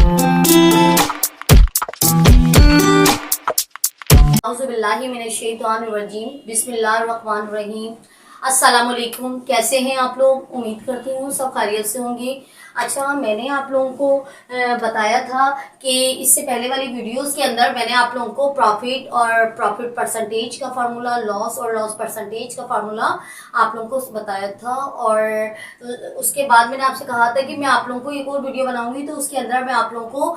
बिस्मिल्लाहिर्रहमानिर्रहीम। अस्सलाम वालेकुम। कैसे हैं आप लोग? उम्मीद करती हूँ सब खैरियत से होंगे। अच्छा, मैंने आप लोगों को बताया था कि इससे पहले वाली वीडियोस के अंदर मैंने आप लोगों को प्रॉफिट और प्रॉफिट परसेंटेज का फार्मूला, लॉस और लॉस परसेंटेज का फार्मूला आप लोगों को बताया था। और उसके बाद मैंने आपसे कहा था कि मैं आप लोगों को एक और वीडियो बनाऊंगी, तो उसके अंदर मैं आप लोगों को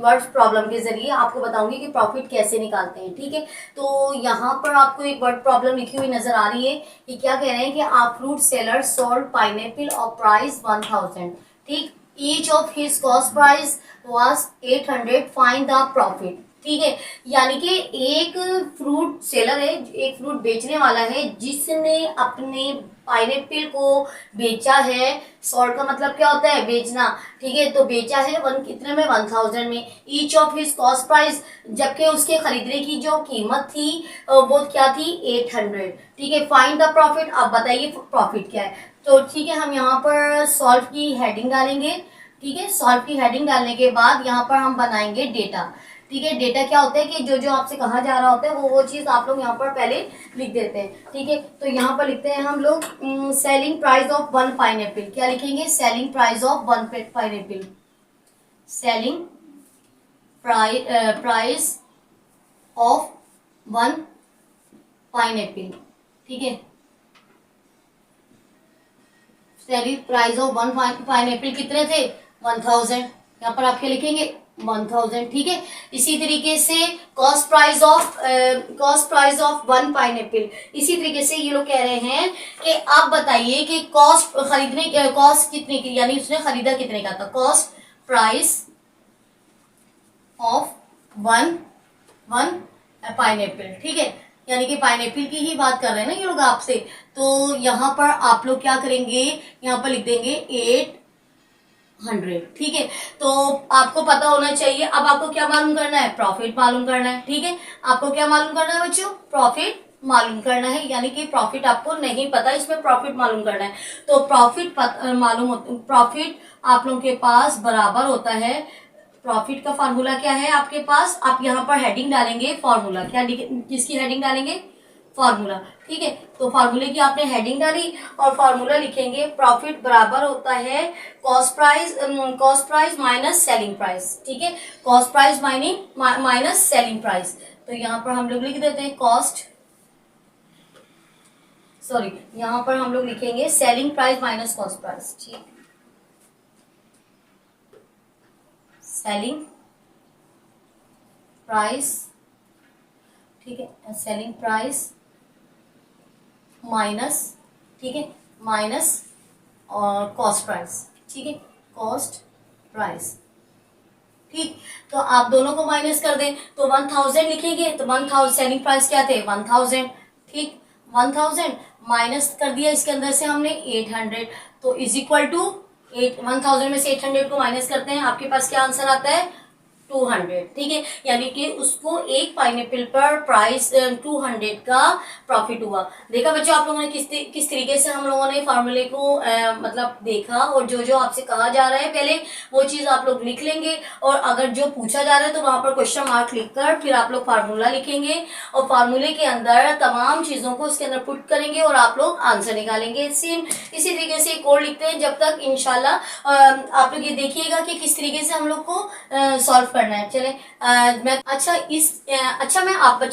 वर्ड प्रॉब्लम के जरिए आपको बताऊंगी कि प्रॉफिट कैसे निकालते हैं। ठीक है, तो यहाँ पर आपको एक वर्ड प्रॉब्लम लिखी हुई नजर आ रही है कि क्या कह रहे हैं कि आप fruit seller sold pineapple of price 1000। ठीक, each of his cost price was 800, find the profit. ठीक है, यानी कि एक फ्रूट सेलर है, एक फ्रूट बेचने वाला है जिसने अपने पाइनएप्पल को बेचा है। सॉल्ट का मतलब क्या होता है? बेचना। ठीक है, तो बेचा है कितने में? 1000 में। Each of his cost price, जबकि उसके खरीदने की जो कीमत थी वो क्या थी? 800। ठीक है, फाइंड द प्रॉफिट। अब बताइए प्रॉफिट क्या है। तो ठीक है, हम यहाँ पर सॉल्व की हेडिंग डालेंगे। ठीक है, सॉल्व की हेडिंग डालने के बाद यहाँ पर हम बनाएंगे डेटा। ठीक है, डेटा क्या होता है कि जो जो आपसे कहा जा रहा होता है वो चीज आप लोग यहाँ पर पहले लिख देते हैं। ठीक है, तो यहाँ पर लिखते हैं हम लोग selling price of one pineapple. क्या लिखेंगे? Selling price of one pineapple. Selling price of one pineapple. ठीक है, selling price of one pineapple कितने थे? 1000। यहाँ पर आप क्या लिखेंगे? 1000। ठीक है, इसी तरीके से cost price of one pineapple. इसी तरीके से ये लोग कह रहे हैं कि आप बताइए कि कॉस्ट कितने की, यानी उसने खरीदा कितने का था। Cost price of one pineapple. ठीक है, यानी कि पाइनएप्पल की ही बात कर रहे हैं ना ये लोग आपसे। तो यहाँ पर आप लोग क्या करेंगे? यहाँ पर लिख देंगे 800। ठीक है, तो आपको पता होना चाहिए। अब आपको क्या मालूम करना है? प्रॉफिट मालूम करना है। ठीक है, आपको क्या मालूम करना है बच्चों? प्रॉफिट मालूम करना है। यानी कि प्रॉफिट आपको नहीं पता, इसमें प्रॉफिट मालूम करना है। तो प्रॉफिट आप लोगों के पास बराबर होता है। प्रॉफिट का फार्मूला क्या है आपके पास? आप यहाँ पर हेडिंग डालेंगे फॉर्मूला। किसकी हेडिंग डालेंगे? फॉर्मूला। ठीक है, तो फार्मूले की आपने हेडिंग डाली और फार्मूला लिखेंगे। प्रॉफिट बराबर होता है cost price minus selling price. ठीक है, cost price minus selling price. तो यहाँ पर हम लोग लिख देते हैं यहाँ पर हम लोग लिखेंगे selling price minus cost price. ठीक, सेलिंग प्राइस। ठीक है, सेलिंग प्राइस माइनस, ठीक है, माइनस और कॉस्ट प्राइस। ठीक है, कॉस्ट प्राइस। ठीक, तो आप दोनों को माइनस कर दें तो 1000 लिखेंगे। तो 1000 सेलिंग प्राइस क्या थे? 1000। ठीक, 1000 माइनस कर दिया इसके अंदर से हमने 800, तो इज इक्वल टू 1000 में से 800 को माइनस करते हैं, आपके पास क्या आंसर आता है? 200। ठीक है, यानी कि उसको एक पाइनएप्पल पर प्राइस 200 का प्रॉफिट हुआ। देखा बच्चों आप लोगों ने किस तरीके से हम लोगों ने फार्मूले को मतलब देखा, और जो जो आपसे कहा जा रहा है पहले वो चीज आप लोग लिख लेंगे, और अगर जो पूछा जा रहा है तो वहां पर क्वेश्चन मार्क लिखकर फिर आप लोग फार्मूला लिखेंगे, और फार्मूले के अंदर तमाम चीजों को उसके अंदर पुट करेंगे और आप लोग आंसर निकालेंगे। सेम इसी तरीके से एक और लिखते हैं, जब तक इंशाल्लाह आप लोग ये देखिएगा कि किस तरीके से हम लोग को सॉल्व करना है। चले मैं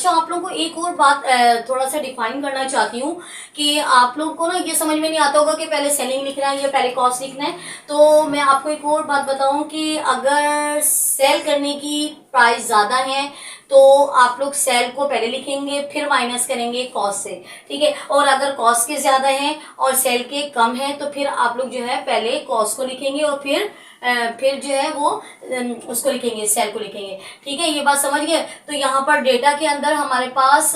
आप लोगों को एक और बात थोड़ा सा डिफाइन करना चाहती हूँ कि आप लोग को ना ये समझ में नहीं आता होगा कि पहले सेलिंग लिखना है या पहले कॉस्ट लिखना है। तो मैं आपको एक और बात बताऊं कि अगर सेल करने की प्राइस ज्यादा है तो आप लोग सेल को पहले लिखेंगे, फिर माइनस करेंगे कॉस्ट से। ठीक है, और अगर कॉस्ट के ज्यादा है और सेल के कम है तो फिर आप लोग जो है पहले कॉस्ट को लिखेंगे और फिर जो है वो उसको लिखेंगे, सेल को लिखेंगे। ठीक है, ये बात समझ गए। तो यहाँ पर डेटा के अंदर हमारे पास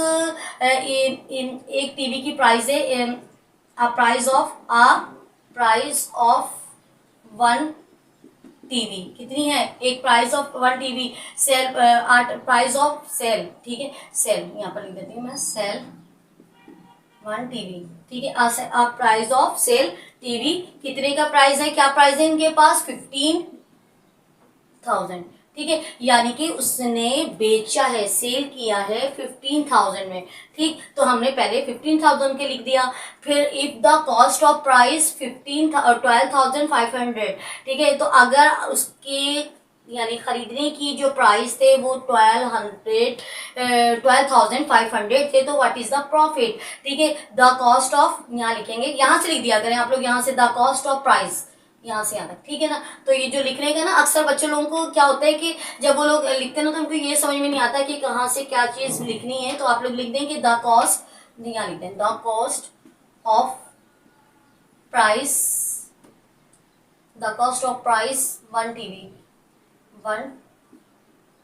एक टीवी की प्राइस है, प्राइस ऑफ वन टीवी कितनी है? एक price of one TV sell, price of sell. ठीक है, सेल यहाँ पर लिख देती हूँ मैं, सेल वन टीवी। ठीक है, आप प्राइस ऑफ सेल टीवी कितने का प्राइस है? क्या प्राइस है इनके पास? 15 15,000, ठीक है, यानी कि उसने बेचा है, सेल किया है 15,000 में, ठीक। तो हमने पहले 15,000 के लिख दिया। फिर if the cost of price 12,500, ठीक है, तो अगर उसके यानी खरीदने की जो प्राइस थे वो 12,500 थे, तो व्हाट इज द प्रॉफिट, ठीक है। द कॉस्ट ऑफ, यहाँ लिखेंगे, यहाँ से लिख दिया करें आप लोग, यहाँ से द कॉस्ट ऑफ प्राइस, यहाँ से यहाँ तक, ठीक है ना। तो ये जो लिखने का ना, अक्सर बच्चे लोगों को क्या होता है कि जब वो लोग लिखते हैं ना तो उनको ये समझ में नहीं आता कि कहाँ से क्या चीज लिखनी है। तो आप लोग लिख दें कि द कॉस्ट, यहाँ लिखते हैं the cost of price, the cost of price 1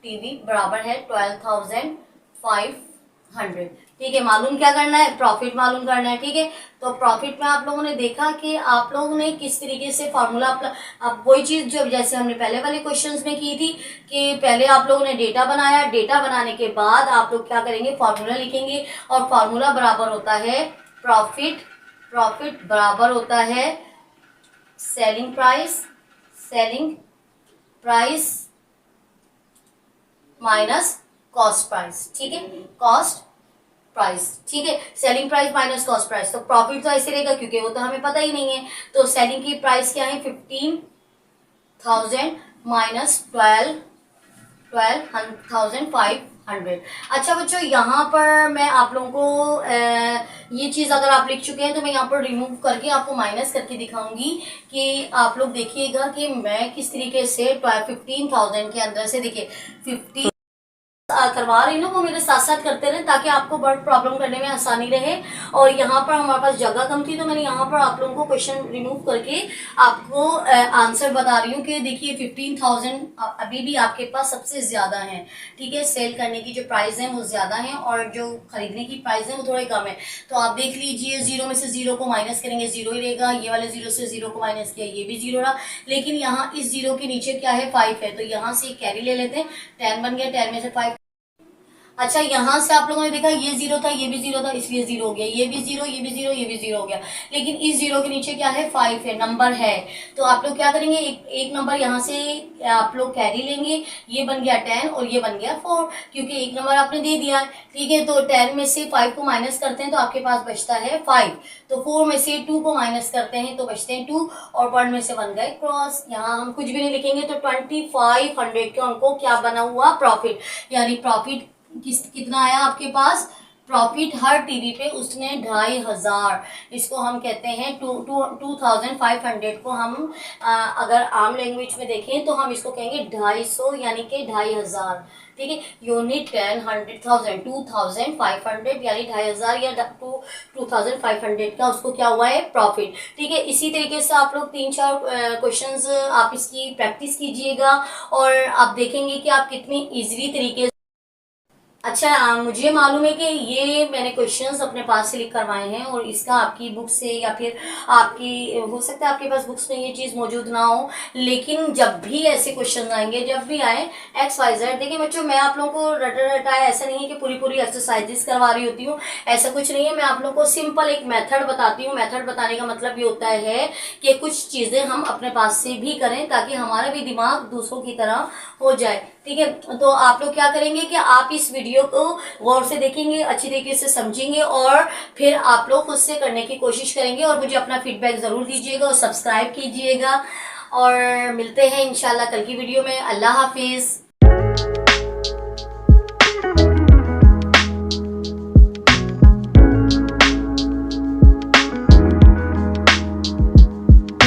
TV बराबर है 12,500, ठीक है। मालूम क्या करना है, प्रॉफिट मालूम करना है, ठीक है। तो प्रॉफिट में आप लोगों ने देखा कि आप लोगों ने किस तरीके से फार्मूला, अब वही चीज जो जैसे हमने पहले वाले क्वेश्चंस में की थी कि पहले आप लोगों ने डेटा बनाया, डेटा बनाने के बाद आप लोग क्या करेंगे, फार्मूला लिखेंगे, और फार्मूला बराबर होता है प्रॉफिट, प्रॉफिट बराबर होता है selling price minus cost price, ठीक है, कॉस्ट प्राइस, ठीक है, selling price minus cost price. तो प्रॉफिट तो ऐसे रहेगा क्योंकि वो तो हमें पता ही नहीं है। तो सेलिंग की प्राइस क्या है, 15,000 माइनस 12,500। अच्छा बच्चों, यहाँ पर मैं आप लोगों को ये चीज अगर आप लिख चुके हैं तो मैं यहाँ पर रिमूव करके आपको माइनस करके दिखाऊंगी कि आप लोग देखिएगा कि मैं किस तरीके से 15,000 के अंदर से, देखिए 15 करवा रही ना, वो मेरे साथ साथ करते रहे ताकि आपको वर्ड प्रॉब्लम करने में आसानी रहे। और यहाँ पर हमारे पास जगह कम थी तो मैंने यहाँ पर आप लोगों को क्वेश्चन रिमूव करके आपको आंसर बता रही हूँ कि देखिए 15,000 अभी भी आपके पास सबसे ज्यादा है, ठीक है। सेल करने की जो प्राइस है वो ज्यादा है और जो खरीदने की प्राइस है वो थोड़े कम है। तो आप देख लीजिए, जीरो में से जीरो को माइनस करेंगे, जीरो ही रहेगा। ये वाले जीरो से जीरो को माइनस किया, ये भी जीरो रहा। लेकिन यहाँ इस जीरो के नीचे क्या है, 5 है, तो यहाँ से कैरी ले लेते हैं, 10 बन गया, 10 में से 5। अच्छा, यहाँ से आप लोगों ने देखा ये जीरो था, ये भी जीरो था, इसलिए जीरो हो गया, ये भी जीरो, ये भी जीरो, ये भी जीरो हो गया। लेकिन इस जीरो के नीचे क्या है, 5 है, नंबर है। तो आप लोग क्या करेंगे, एक नंबर यहाँ से आप लोग कैरी लेंगे, ये बन गया 10 और ये बन गया 4, क्योंकि एक नंबर आपने दे दिया, ठीक है। तो 10 में से 5 को माइनस करते हैं तो आपके पास बचता है 5। तो 4 में से 2 को माइनस करते हैं तो बचते हैं 2, और 1 में से 1 गए क्रॉस। यहाँ हम कुछ भी नहीं लिखेंगे। तो 2500 का हमको क्या बना हुआ, प्रॉफिट, यानी प्रॉफिट कितना आया आपके पास, प्रॉफिट हर टीवी पे उसने 2,500, इसको हम कहते हैं 2,500 को हम अगर आम लैंग्वेज में देखें तो हम इसको कहेंगे 250, यानी कि 2,500, ठीक है। यूनिट 10, 100,000, 2,500 यानी 2,500 या 2,500 का उसको क्या हुआ है, प्रॉफिट, ठीक है। इसी तरीके से आप लोग 3-4 क्वेश्चंस आप इसकी प्रैक्टिस कीजिएगा और आप देखेंगे कि आप कितनी इजीली तरीके। अच्छा, मुझे मालूम है कि ये मैंने क्वेश्चंस अपने पास से लिख करवाए हैं और इसका आपकी बुक से या फिर आपकी, हो सकता है आपके पास बुक्स में ये चीज़ मौजूद ना हो, लेकिन जब भी ऐसे क्वेश्चंस आएंगे, जब भी आए XYZ, देखिए बच्चों, मैं आप लोगों को रटा ऐसा नहीं है कि पूरी एक्सरसाइजेस करवा रही होती हूँ, ऐसा कुछ नहीं है। मैं आप लोगों को सिंपल एक मेथड बताती हूँ। मेथड बताने का मतलब ये होता है कि कुछ चीज़ें हम अपने पास से भी करें ताकि हमारा भी दिमाग दूसरों की तरह हो जाए, ठीक है। तो आप लोग क्या करेंगे कि आप इस वीडियो को गौर से देखेंगे, अच्छी तरीके से समझेंगे और फिर आप लोग खुद से करने की कोशिश करेंगे और मुझे अपना फीडबैक जरूर दीजिएगा और सब्सक्राइब कीजिएगा। और मिलते हैं इंशाल्लाह कल की वीडियो में। अल्लाह हाफिज।